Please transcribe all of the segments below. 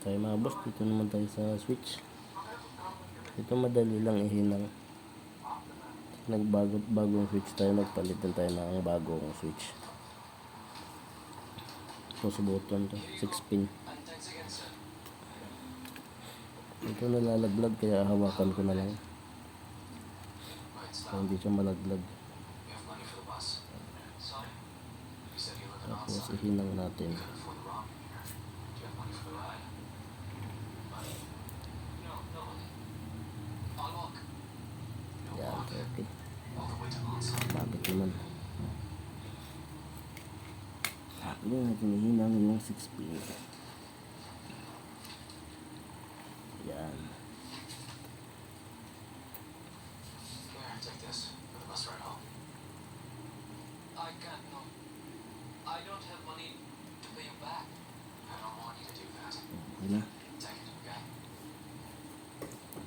Tayo mga boss, dito naman tayo sa switch. Ito madali lang ihinang. Bagong switch tayo, nagpalitan tayo ng bagong switch. Ito sa button to, 6 pin. Ito nalalaglag kaya hawakan ko na lang. So, hindi siya malaglag. Tapos ihinang natin. Yan, okay. Bakit naman? Hindi natin ihinang yung 6 pin. Yan. I can't, no. I don't have money to pay you back. I don't want you to do that. Okay na. Take it, okay?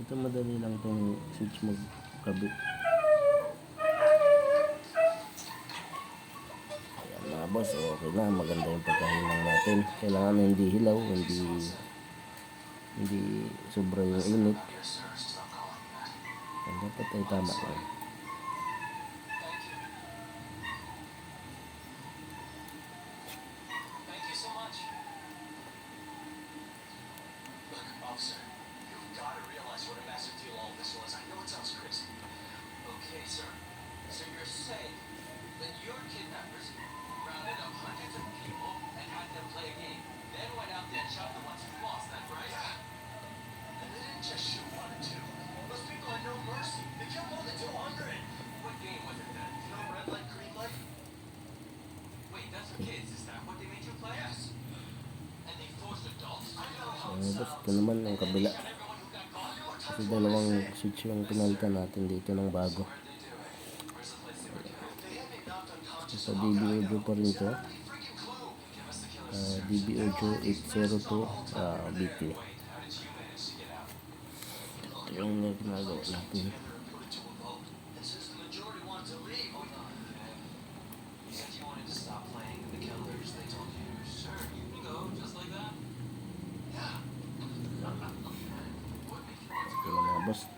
Ito madali lang itong switch magkabit. Ayan mga boss, okay na. Maganda yung pagkahinang natin. Kailangan hindi hilaw, hindi sobra yung init. Yes, sir. Stop calling me that. Ang dapat ay tama lang. Thank you. Thank you so much. Look, officer, you've got to realize what a massive deal all this was. I know it sounds crazy. Okay, sir. So you're saying that your kidnappers rounded up hundreds of people and had them play a game, then went out there and shot the ones who lost, that right? Yeah. And they didn't just shoot one or two. Those people had no mercy. They killed more than 200. What game was it then? You know, red light, green light? Wait, that's for kids. Is that what they made you play? Yes. And they forced adults? I know how it Boss, sounds. ito naman ang kabila. Shot everyone who got caught? Kasi dalawang switch yung pinalitan natin dito ng bago. Where'd they do it? Where's the place they were killed? If they had me knocked unconscious, Sa DB Audio pa rin to. freaking clue. Give us the killer's DB Audio 802 BT. Wait, how did you manage to get out? Ito yung ginagawa natin. Put it to a vote. And since the majority wanted to leave, hold on. Okay. You said you wanted to stop playing the killers. They told you, sure, you can go, just like that. Yeah. What made you want to Ito go? na mga boss.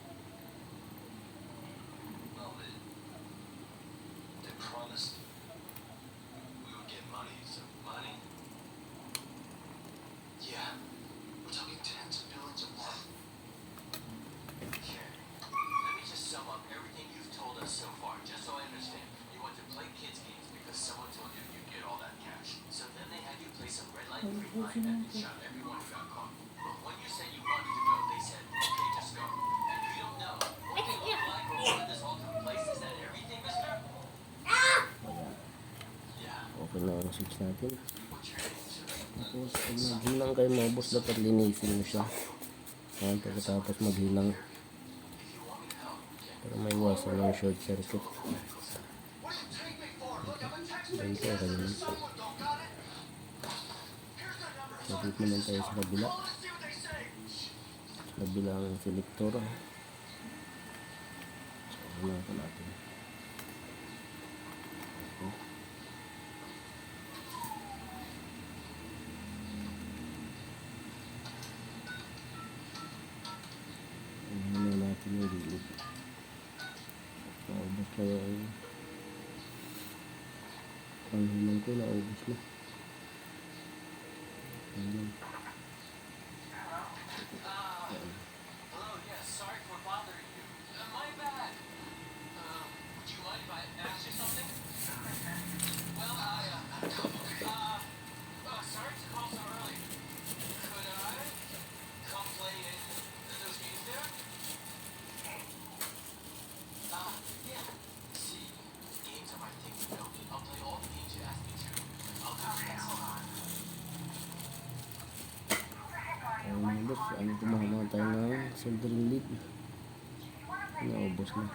Well, they promised we would get money. So money? Yeah. We're talking tens of millions a month. Here. Let me just sum up everything you've told us so far, just so I understand. You want to play kids games because someone told you you'd get all that cash. So then they had you play some red light, green light, and they shot everyone who got caught. But when you said you wanted to go, they said, okay, just go. And we don't know. What they look like or where this all took place. Is that everything, mister? Ayan. Yeah. Okay na ang switch natin. What's your name, sir? Tapos pag maghinang kayo mga boss, dapat linisin mo siya. Ayan, pagkatapos maghinang. If you want me to help, okay. Para may iwasan ng short circuit. What do you take me for? Look, I'm a taxpayer. Ganito, ganyan. Someone don't got it. Here's their number. Napit naman tayo sa kabila. Call and see what they say. Sa kabila ang selector. So, unahan pa natin. Okay. Unahan na natin yung gilid. Naubos na yung panghinang ko, naubos na. Ayan. Hello, yes, sorry for bothering you. My bad. Would you mind if I asked you something? Well, sorry to call so early. Could I come play in those games there? Yeah. See, games are my thing, you know. I'll play all the games you ask me to. I'll do it next time. Ayun mga boss, kumuha naman tayo ng soldering lead. Naubos na.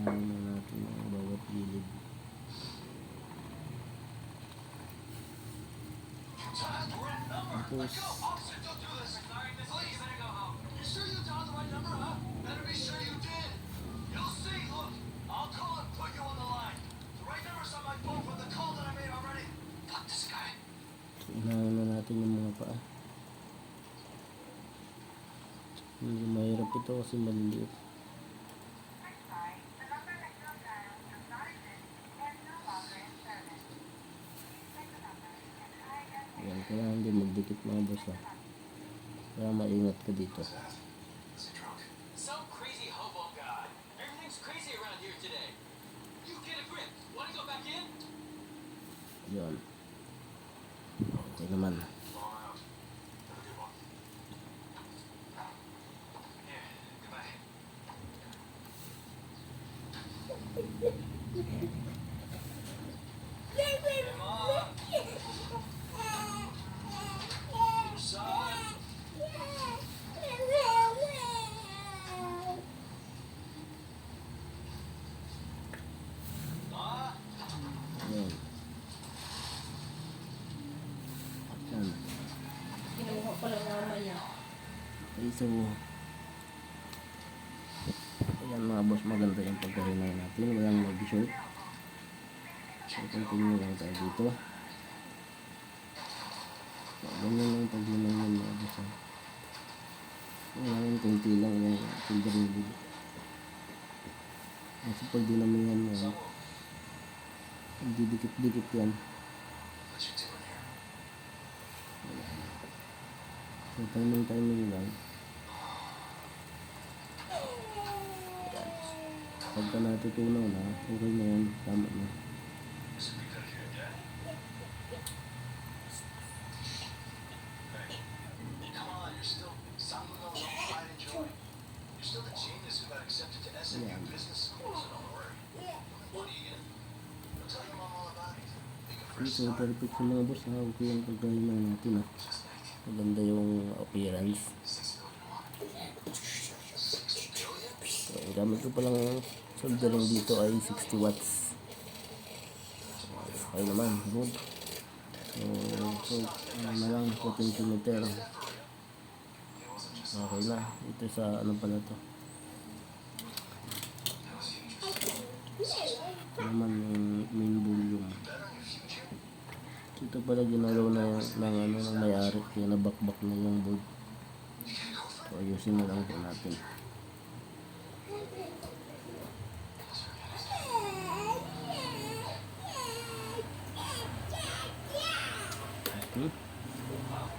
Ayun na natin ang bawat gilid. Tapos, Officer, don't do this. Sorry, miss. Please, better go home. You sure you dialed the right number, huh? Better be sure you did. You'll see. Look, I'll call and put you on the line. The right number's on my phone from the call that I made already. natin yung mga paa. Hindi mahirap ito kasi maliliit. Yan, kaya hindi magdikit mga boss ha. Kaya maingat ka dito. Some crazy hobo guy. Everything's crazy around here today. You get a grip. Wanna go back in? Yun. Okay naman. Here, goodbye. Hey, Mom. Son. Ma. Yun. Yan. Kinuha pala mamaya. Okay, so ayan mga boss, maganda yung pagkahinay natin. Walang mag-short. So continue lang tayo dito. So, ganyan lang paghinay ng mga boss ha. Ayan, kunti lang yung soldering lead. Kasi pag dinamihan mo yan, hindi dikit-dikit yan. What you doing here? So timing lang. Pagka natutunaw na, okay na yan, tama na. Is it because you're dead? Hey, come on, you're still someone with pride and joy. You're still the genius who got accepted to SMU Yeah. business school, so don't worry. What are you gonna? I'll tell your mom all about it. Make a first So start. perfect sa mga boss ha, okay yung pagkahinay natin ha. Just like Maganda yung appearance. 6 billion won. 6 billion? So ang gamit ko palang soldering dito ay 60 watts. Okay naman, good. So ano na lang, 14 cm. Okay na, ito sa ano pala to. Ito naman yung main volume. Ito pala ginalaw na ng ano ng may-ari, kaya nabakbak na yung board. So ayusin na lang po natin. Okay.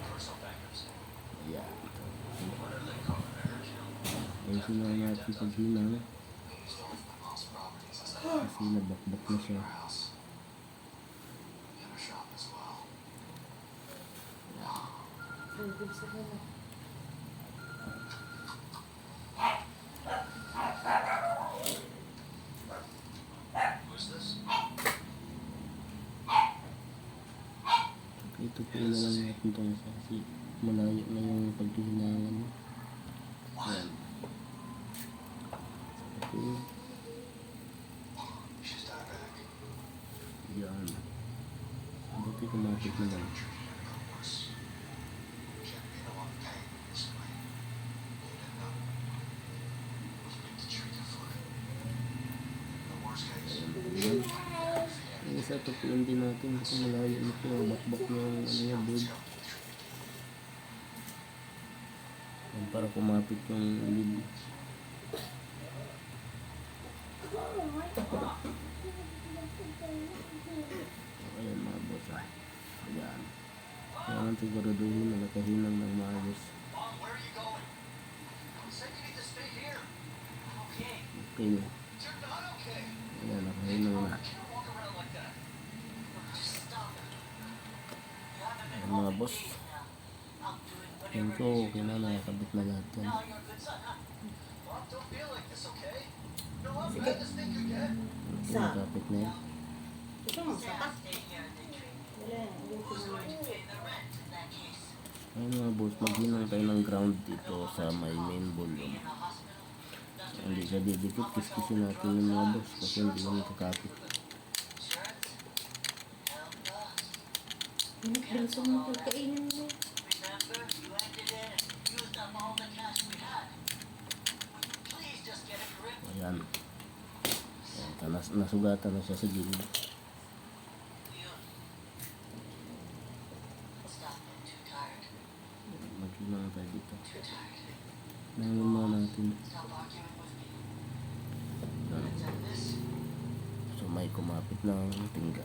Personal bankers. Ayan. What are they called? American? Ayusin na natin paghinang Mom's properties. Is that kasi nabakbak na siya. house? And a shop as well. Ang good sa kanya. Who's this? Ito po na lang natin ito kasi malayo na yung paghihinangan. Ayan. Okay. She's diabetic. Yan. Buti kumapit na lang. She had been a lot of pain recently. It ended up was big to treat her for it. The worst case, Ayan. Yung isa ito po hindi natin kasi malayo na po. Bakbak na yung ano yung board. Yan, para kumapit yung lid. Ayan mga boss ha. Ayan. Kailangan siguraduhin na nakahinang ng maayos. Mom, where are you going? You said you need to stay here. Okay. Okay. You're not okay. Ayan, nakahinang na. You can't walk around like that. Just stop it. You haven't been Ayan mga boss. I'm doing Yan whatever ko, okay na, nakakabit na lahat yan. Now you're a good son, huh? Mom, don't feel like this, okay? No, I'm glad this thing you get. Okay, nakapit na yan. Gusto mo sapat? Wala, ayoko na lang. Ayun mga boss, maghinang tayo ng ground dito sa may main volume. Hindi siya didikit, kiskisin natin yung mga boss kasi hindi naman kakapit. Binso mo pagkainin mo. Remember, you ended it and used up all the cash we had. Will you please just get a grip? Ayan. Ayan, nasugatan na siya sa gilid. Leon. Stop it. too tired. Nangin muna natin. Stop arguing with me. Let's end this. So may kumapit na ang tingga.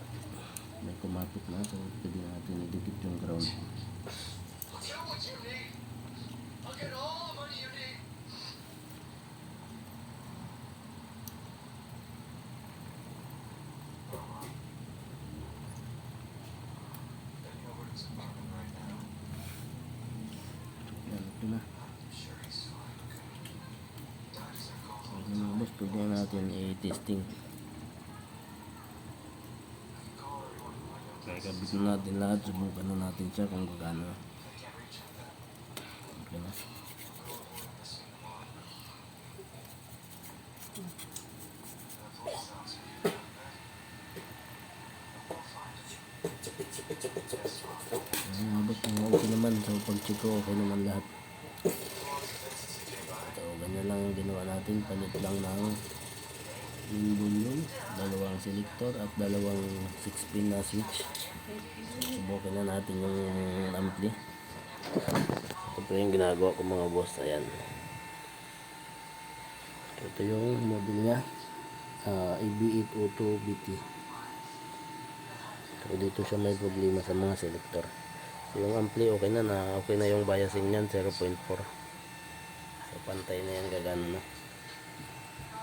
May kumapit na, so pwede natin idikit yung ground. I'll get what you need. I'll get all the money you need. Any Overton's apartment right now? Yan, ito na. I'm sure he's fine, okay? Doctors are So calling. yun mga boss, pwede na natin i-testing. Call everyone who I know. Kaya kabit na natin lahat, subukan na natin siya kung gagana. I can't reach him then. Okay na. Go avoid missing them all. That police officer you found there? We'll find him. Yes, I'll Ayun mga boss, okay naman. So pag-check ko, okay naman lahat. So ganyan lang ang ginawa natin. Palit lang ng main volume, dalawang selector at dalawang 6-pin na switch. Subukan na natin yung ampli. Ito yung ginagawa ko mga boss. Ayan. Ito yung model niya. AB802 BT. So dito siya may problema sa mga selector. So yung ampli okay na, okay na yung biasing niyan 0.4. So pantay na yan, gagana na.